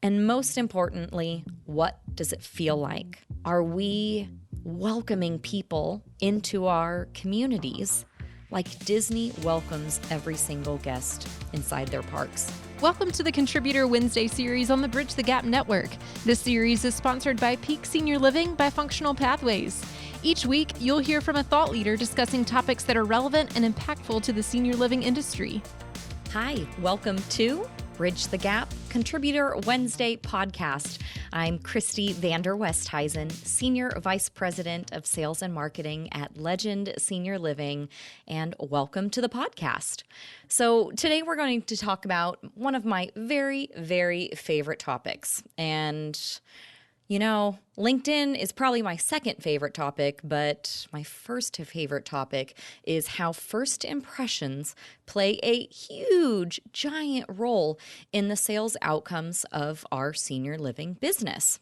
And most importantly, what does it feel like? Are we welcoming people into our communities like Disney welcomes every single guest inside their parks? Welcome to the Contributor Wednesday series on the Bridge the Gap Network. This series is sponsored by Peak Senior Living by Functional Pathways. Each week, you'll hear from a thought leader discussing topics that are relevant and impactful to the senior living industry. Hi, welcome to Bridge the Gap Contributor Wednesday podcast. I'm Christy Van Der Westheuizen, Senior Vice President of Sales and Marketing at Legend Senior Living, and welcome to the podcast. So today we're going to talk about one of my very, very favorite topics. And you know, LinkedIn is probably my second favorite topic, but my first favorite topic is how first impressions play a huge, giant role in the sales outcomes of our senior living business.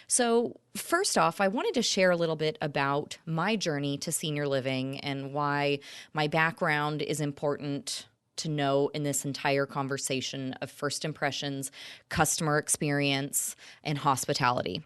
So first off, I wanted to share a little bit about my journey to senior living and why my background is important to know in this entire conversation of first impressions, customer experience, and hospitality.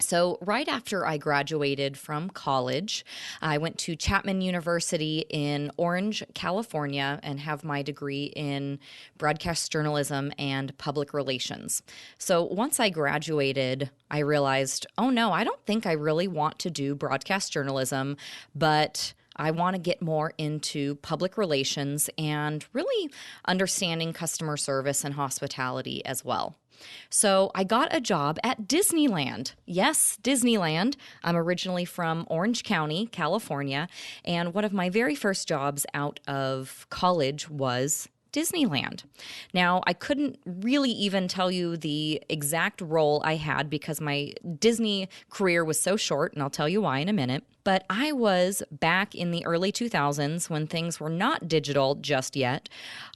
So right after I graduated from college, I went to Chapman University in Orange, California, and have my degree in broadcast journalism and public relations. So once I graduated, I realized, oh no, I don't think I really want to do broadcast journalism, but I want to get more into public relations and really understanding customer service and hospitality as well. So I got a job at Disneyland. Yes, Disneyland. I'm originally from Orange County, California, and one of my very first jobs out of college was Disneyland. Now, I couldn't really even tell you the exact role I had because my Disney career was so short, and I'll tell you why in a minute. But I was back in the early 2000s when things were not digital just yet.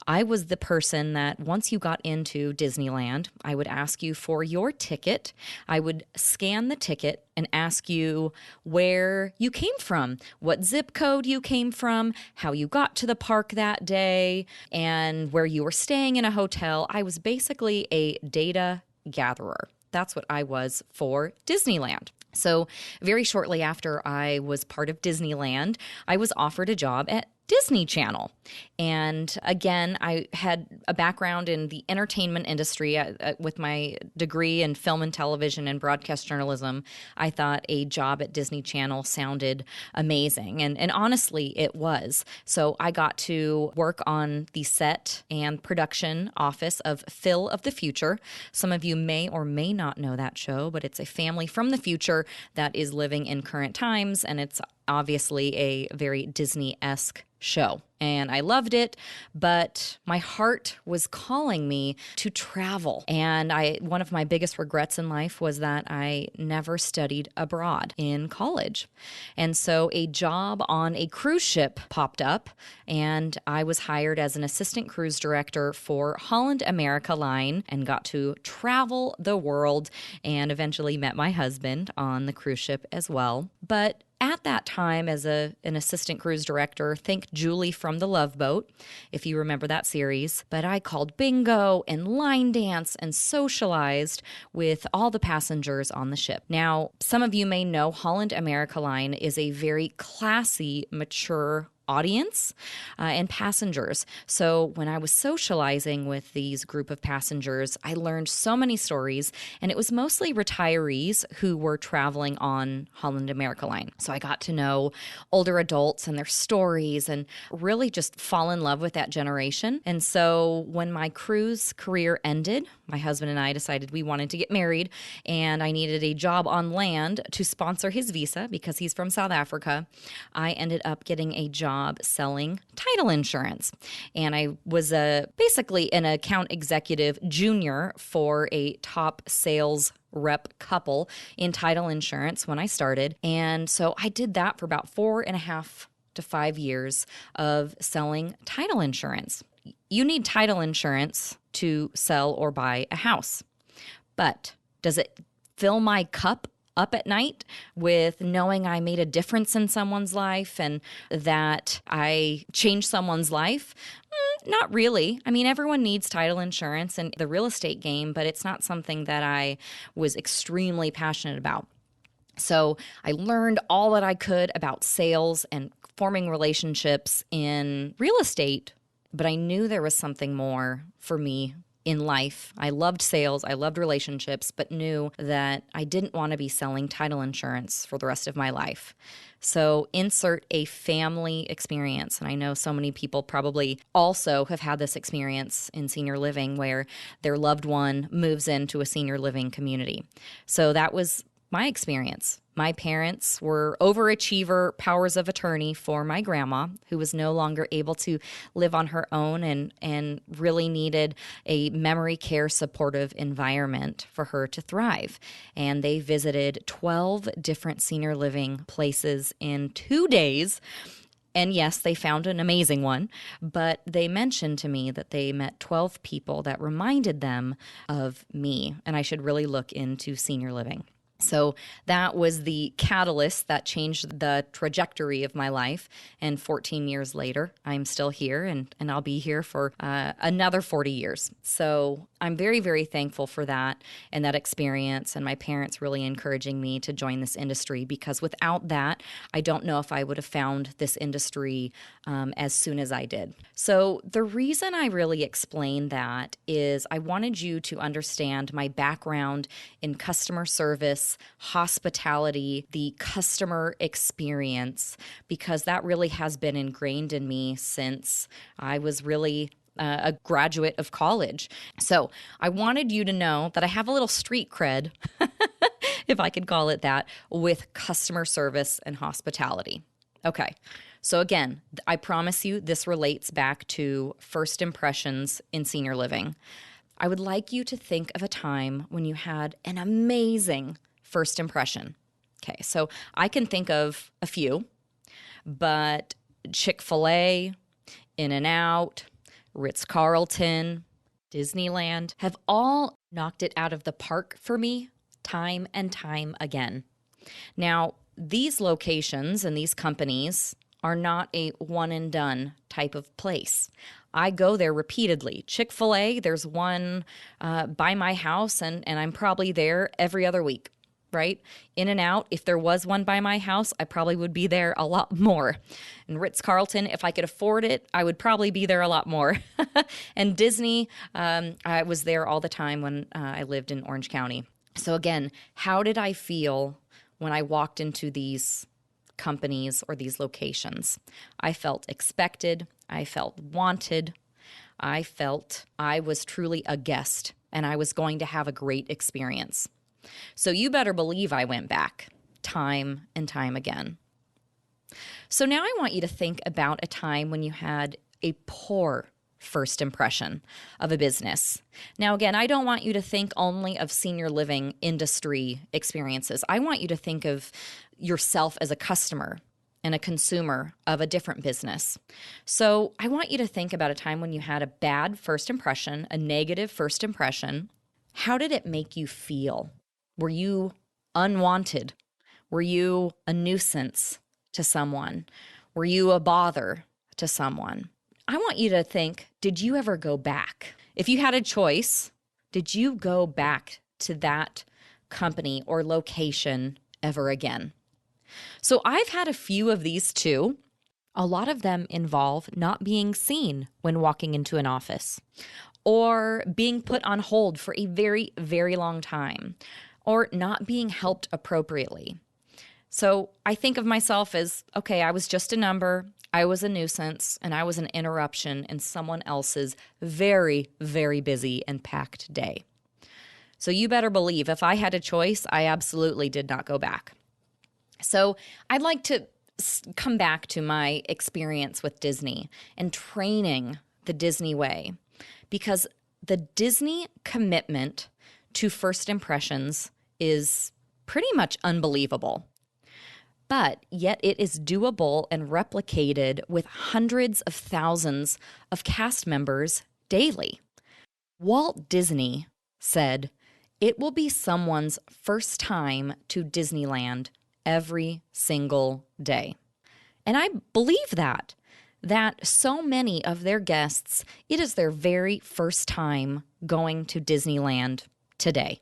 I was the person that once you got into Disneyland, I would ask you for your ticket. I would scan the ticket and ask you where you came from, what zip code you came from, how you got to the park that day, and where you were staying in a hotel. I was basically a data gatherer. That's what I was for Disneyland. So very shortly after I was part of Disneyland, I was offered a job at Disney Channel. And again, I had a background in the entertainment industry with my degree in film and television and broadcast journalism. I thought a job at Disney Channel sounded amazing. And honestly, it was. So I got to work on the set and production office of Phil of the Future. Some of you may or may not know that show, but it's a family from the future that is living in current times, and it's obviously a very Disney-esque show. And I loved it, but my heart was calling me to travel. And one of my biggest regrets in life was that I never studied abroad in college. And so a job on a cruise ship popped up, and I was hired as an assistant cruise director for Holland America Line and got to travel the world and eventually met my husband on the cruise ship as well. But at that time, as an assistant cruise director, think Julie from The Love Boat, if you remember that series. But I called bingo and line dance and socialized with all the passengers on the ship. Now, some of you may know Holland America Line is a very classy, mature audience and passengers. So when I was socializing with these group of passengers, I learned so many stories, and it was mostly retirees who were traveling on Holland America Line. So I got to know older adults and their stories and really just fall in love with that generation. And so when my cruise career ended, my husband and I decided we wanted to get married, and I needed a job on land to sponsor his visa because he's from South Africa. I ended up getting a job selling title insurance. And I was basically an account executive junior for a top sales rep couple in title insurance when I started. And so I did that for about 4.5 to 5 years of selling title insurance. You need title insurance to sell or buy a house. But does it fill my cup up at night with knowing I made a difference in someone's life and that I changed someone's life? Not really. I mean, everyone needs title insurance in the real estate game, but it's not something that I was extremely passionate about. So I learned all that I could about sales and forming relationships in real estate, but I knew there was something more for me in life. I loved sales, I loved relationships, but knew that I didn't want to be selling title insurance for the rest of my life. So insert a family experience. And I know so many people probably also have had this experience in senior living where their loved one moves into a senior living community. So that was my experience. My parents were overachiever powers of attorney for my grandma, who was no longer able to live on her own and really needed a memory care supportive environment for her to thrive. And they visited 12 different senior living places in 2 days. And yes, they found an amazing one, but they mentioned to me that they met 12 people that reminded them of me, and I should really look into senior living. So that was the catalyst that changed the trajectory of my life. And 14 years later, I'm still here and I'll be here for another 40 years. So I'm very, very thankful for that and that experience and my parents really encouraging me to join this industry, because without that, I don't know if I would have found this industry as soon as I did. So the reason I really explained that is I wanted you to understand my background in customer service, hospitality, the customer experience, because that really has been ingrained in me since I was really a graduate of college. So I wanted you to know that I have a little street cred, if I could call it that, with customer service and hospitality. Okay. So again, I promise you this relates back to first impressions in senior living. I would like you to think of a time when you had an amazing first impression. Okay, so I can think of a few, but Chick-fil-A, In-N-Out, Ritz-Carlton, Disneyland have all knocked it out of the park for me time and time again. Now, these locations and these companies are not a one and done type of place. I go there repeatedly. Chick-fil-A, there's one by my house, and I'm probably there every other week, right? In-N-Out, if there was one by my house, I probably would be there a lot more. And Ritz-Carlton, if I could afford it, I would probably be there a lot more. And Disney, I was there all the time when I lived in Orange County. So again, how did I feel when I walked into these companies or these locations? I felt expected. I felt wanted. I felt I was truly a guest and I was going to have a great experience. So you better believe I went back time and time again. So now I want you to think about a time when you had a poor first impression of a business. Now, again, I don't want you to think only of senior living industry experiences. I want you to think of yourself as a customer and a consumer of a different business. So I want you to think about a time when you had a bad first impression, a negative first impression. How did it make you feel? Were you unwanted? Were you a nuisance to someone? Were you a bother to someone? I want you to think, did you ever go back? If you had a choice, did you go back to that company or location ever again? So I've had a few of these too. A lot of them involve not being seen when walking into an office, or being put on hold for a very, very long time, or not being helped appropriately. So I think of myself as, okay, I was just a number, I was a nuisance, and I was an interruption in someone else's very, very busy and packed day. So you better believe if I had a choice, I absolutely did not go back. So I'd like to come back to my experience with Disney and training the Disney way, because the Disney commitment to first impressions is pretty much unbelievable. But yet it is doable and replicated with hundreds of thousands of cast members daily. Walt Disney said, It will be someone's first time to Disneyland every single day. And I believe that so many of their guests, it is their very first time going to Disneyland today.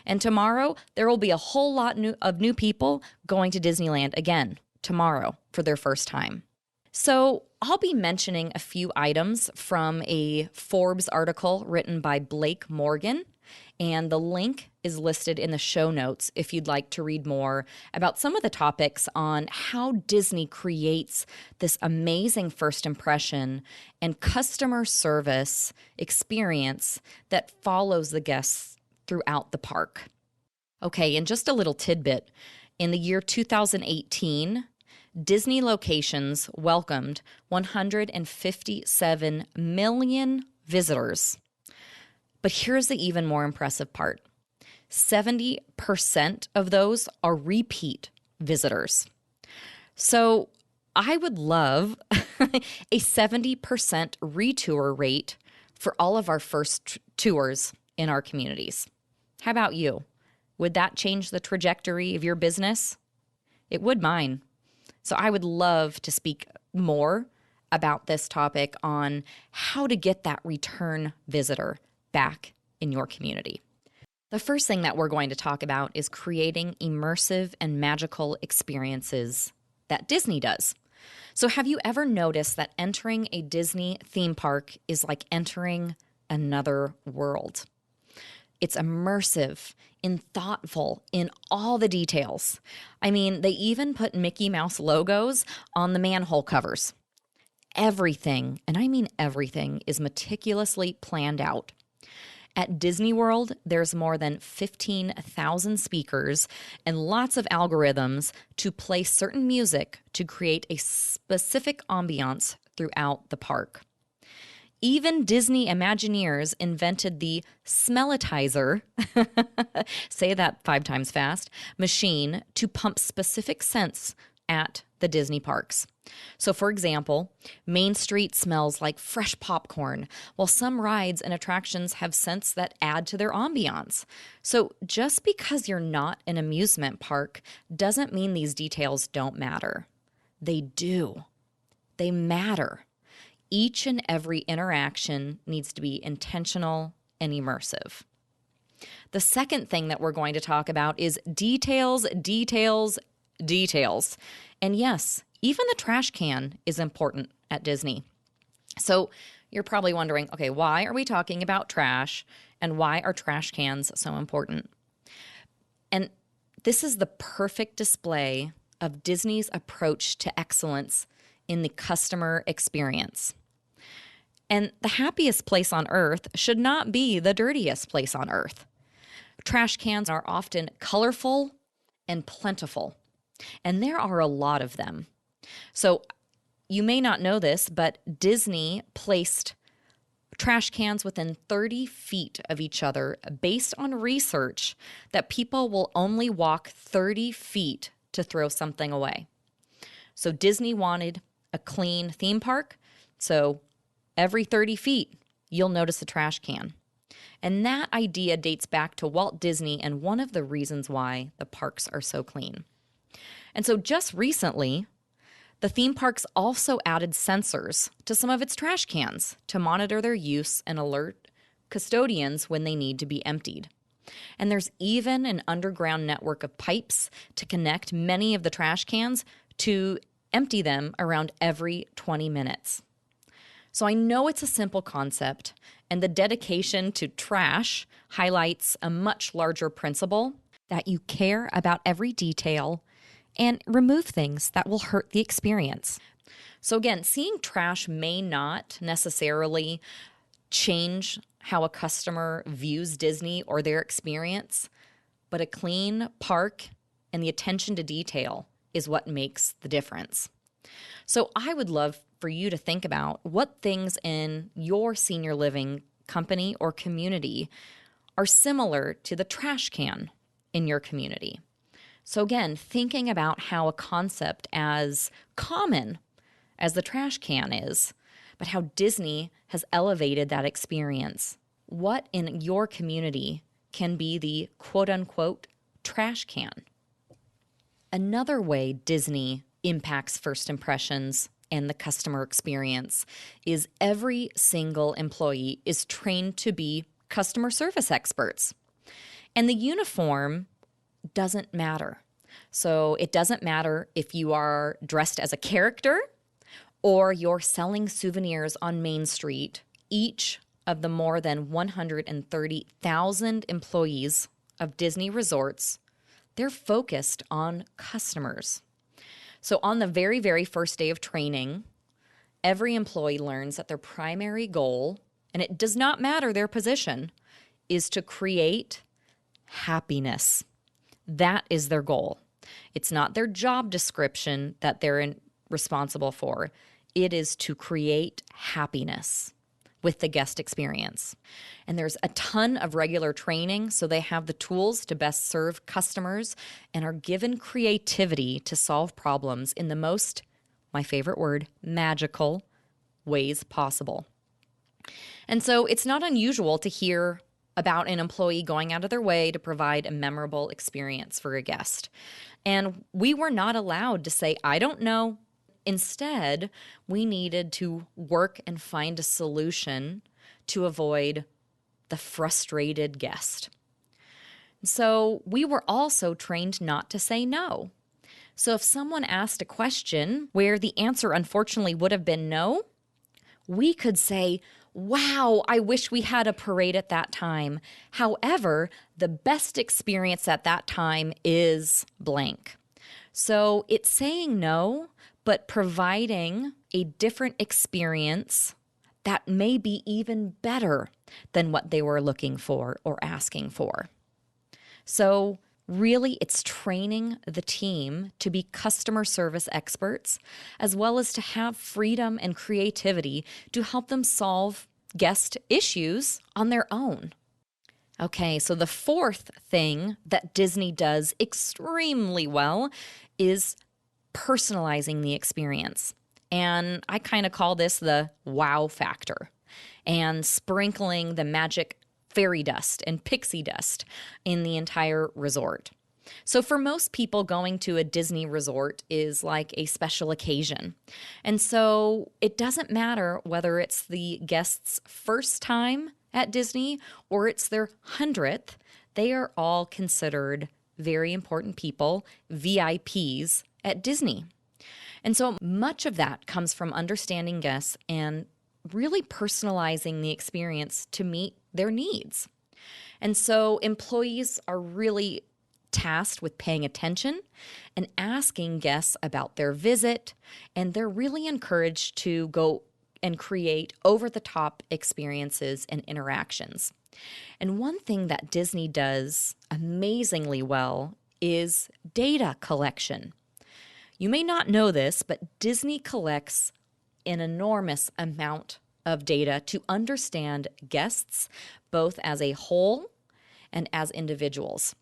And tomorrow, there will be a whole lot of new people going to Disneyland again tomorrow for their first time. So I'll be mentioning a few items from a Forbes article written by Blake Morgan, and the link is listed in the show notes if you'd like to read more about some of the topics on how Disney creates this amazing first impression and customer service experience that follows the guests throughout the park. Okay, and just a little tidbit. In the year 2018, Disney locations welcomed 157 million visitors. But here's the even more impressive part. 70% of those are repeat visitors. So I would love a 70% retour rate for all of our first tours in our communities. How about you? Would that change the trajectory of your business? It would mine. So I would love to speak more about this topic on how to get that return visitor back in your community. The first thing that we're going to talk about is creating immersive and magical experiences that Disney does. So have you ever noticed that entering a Disney theme park is like entering another world? It's immersive and thoughtful in all the details. I mean, they even put Mickey Mouse logos on the manhole covers. Everything, and I mean everything, is meticulously planned out. At Disney World, there's more than 15,000 speakers and lots of algorithms to play certain music to create a specific ambiance throughout the park. Even Disney Imagineers invented the Smellitizer, say that 5 times fast, machine to pump specific scents at the Disney parks. So for example, Main Street smells like fresh popcorn, while some rides and attractions have scents that add to their ambiance. So just because you're not an amusement park doesn't mean these details don't matter. They do. They matter. Each and every interaction needs to be intentional and immersive. The second thing that we're going to talk about is details, details, details. And yes, even the trash can is important at Disney. So you're probably wondering, okay, why are we talking about trash and why are trash cans so important? And this is the perfect display of Disney's approach to excellence in the customer experience. And the happiest place on earth should not be the dirtiest place on earth. Trash cans are often colorful and plentiful, and there are a lot of them. So you may not know this, but Disney placed trash cans within 30 feet of each other based on research that people will only walk 30 feet to throw something away. So Disney wanted a clean theme park, so every 30 feet, you'll notice a trash can. And that idea dates back to Walt Disney and one of the reasons why the parks are so clean. And so just recently, the theme parks also added sensors to some of its trash cans to monitor their use and alert custodians when they need to be emptied. And there's even an underground network of pipes to connect many of the trash cans to empty them around every 20 minutes. So I know it's a simple concept, and the dedication to trash highlights a much larger principle that you care about every detail and remove things that will hurt the experience. So again, seeing trash may not necessarily change how a customer views Disney or their experience, but a clean park and the attention to detail is what makes the difference. So I would love for you to think about what things in your senior living company or community are similar to the trash can in your community. So again, thinking about how a concept as common as the trash can is, but how Disney has elevated that experience. What in your community can be the quote-unquote trash can. Another way Disney impacts first impressions and the customer experience is every single employee is trained to be customer service experts. And the uniform doesn't matter. So it doesn't matter if you are dressed as a character or you're selling souvenirs on Main Street. Each of the more than 130,000 employees of Disney resorts, they're focused on customers. So on the very, very first day of training, every employee learns that their primary goal, and it does not matter their position, is to create happiness. That is their goal. It's not their job description that they're responsible for. It is to create happiness with the guest experience. And there's a ton of regular training, so they have the tools to best serve customers and are given creativity to solve problems in the most, my favorite word, magical ways possible. And so it's not unusual to hear about an employee going out of their way to provide a memorable experience for a guest. And we were not allowed to say, I don't know. Instead, we needed to work and find a solution to avoid the frustrated guest. So we were also trained not to say no. So if someone asked a question where the answer unfortunately would have been no, we could say, wow, I wish we had a parade at that time. However, the best experience at that time is blank. So it's saying no, but providing a different experience that may be even better than what they were looking for or asking for. So really, it's training the team to be customer service experts, as well as to have freedom and creativity to help them solve guest issues on their own. Okay, so the fourth thing that Disney does extremely well is personalizing the experience. And I kind of call this the wow factor, and sprinkling the magic fairy dust and pixie dust in the entire resort. So for most people, going to a Disney resort is like a special occasion. And so it doesn't matter whether it's the guest's first time at Disney or it's their 100th, they are all considered very important people, VIPs, at Disney. And so much of that comes from understanding guests and really personalizing the experience to meet their needs. And so employees are really tasked with paying attention and asking guests about their visit, and they're really encouraged to go and create over-the-top experiences and interactions. And one thing that Disney does amazingly well is data collection. You may not know this, but Disney collects an enormous amount of data to understand guests, both as a whole and as individuals.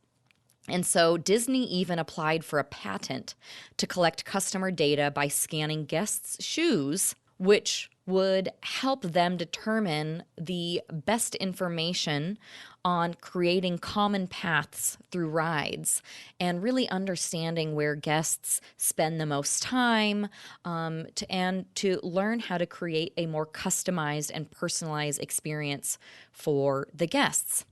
And so Disney even applied for a patent to collect customer data by scanning guests' shoes, which would help them determine the best information on creating common paths through rides and really understanding where guests spend the most time, and to learn how to create a more customized and personalized experience for the guests.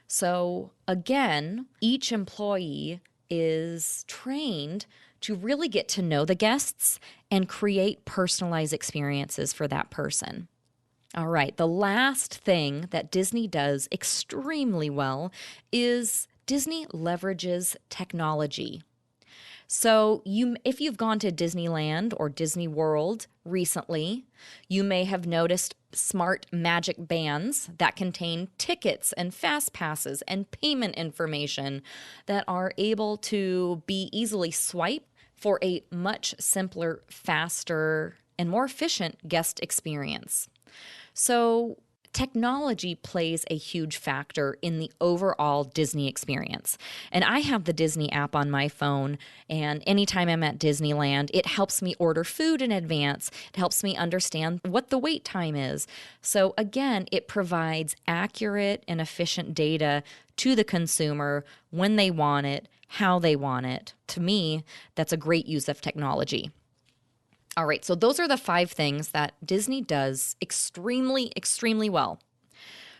So again, each employee is trained to really get to know the guests and create personalized experiences for that person. All right, the last thing that Disney does extremely well is Disney leverages technology. So if you've gone to Disneyland or Disney World recently, you may have noticed smart magic bands that contain tickets and fast passes and payment information that are able to be easily swiped for a much simpler, faster, and more efficient guest experience. So technology plays a huge factor in the overall Disney experience. And I have the Disney app on my phone, and anytime I'm at Disneyland, it helps me order food in advance. It helps me understand what the wait time is. So again, it provides accurate and efficient data to the consumer when they want it, how they want it. To me, that's a great use of technology. All right, so those are the 5 things that Disney does extremely, extremely well.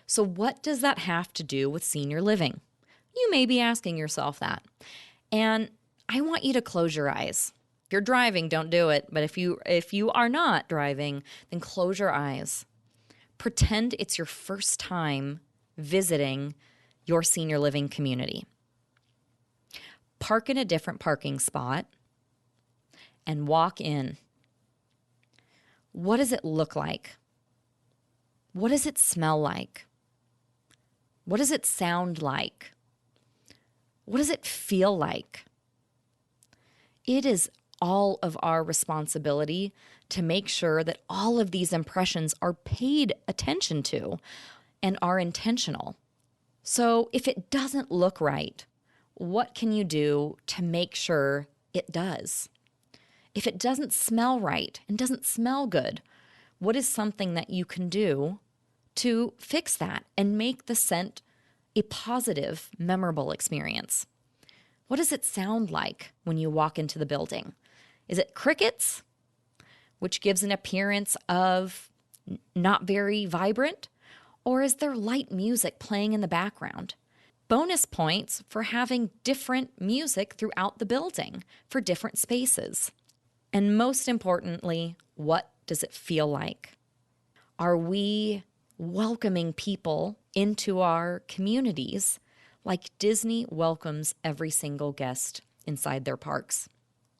So what does that have to do with senior living? You may be asking yourself that. And I want you to close your eyes. If you're driving, don't do it. But if you are not driving, then close your eyes. Pretend it's your first time visiting your senior living community. Park in a different parking spot and walk in. What does it look like? What does it smell like? What does it sound like? What does it feel like? It is all of our responsibility to make sure that all of these impressions are paid attention to and are intentional. So if it doesn't look right, what can you do to make sure it does? If it doesn't smell right and doesn't smell good, what is something that you can do to fix that and make the scent a positive, memorable experience? What does it sound like when you walk into the building? Is it crickets, which gives an appearance of not very vibrant? Or is there light music playing in the background? Bonus points for having different music throughout the building for different spaces. And most importantly, what does it feel like? Are we welcoming people into our communities like Disney welcomes every single guest inside their parks?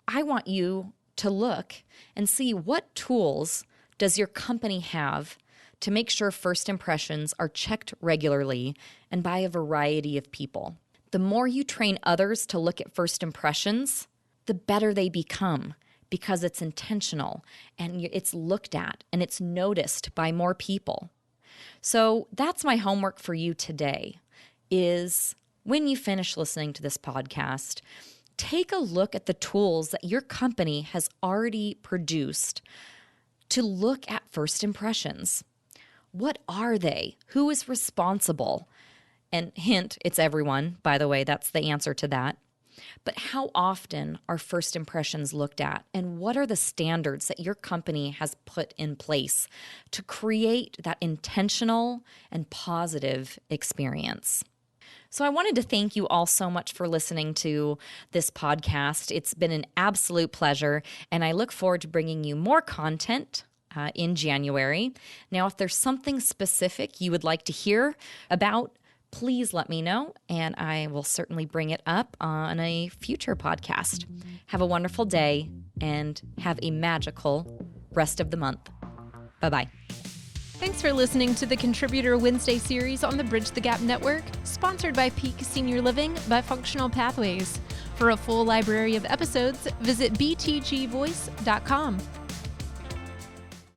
I want you to look and see what tools does your company have to make sure first impressions are checked regularly and by a variety of people. The more you train others to look at first impressions, the better they become, because it's intentional and it's looked at and it's noticed by more people. So that's my homework for you today, is when you finish listening to this podcast, take a look at the tools that your company has already produced to look at first impressions. What are they? Who is responsible? And hint, it's everyone, by the way, that's the answer to that. But how often are first impressions looked at? And what are the standards that your company has put in place to create that intentional and positive experience? So I wanted to thank you all so much for listening to this podcast. It's been an absolute pleasure, and I look forward to bringing you more content in January. Now, if there's something specific you would like to hear about, please let me know, and I will certainly bring it up on a future podcast. Have a wonderful day, and have a magical rest of the month. Bye-bye. Thanks for listening to the Contributor Wednesday series on the Bridge the Gap Network, sponsored by Peak Senior Living by Functional Pathways. For a full library of episodes, visit btgvoice.com.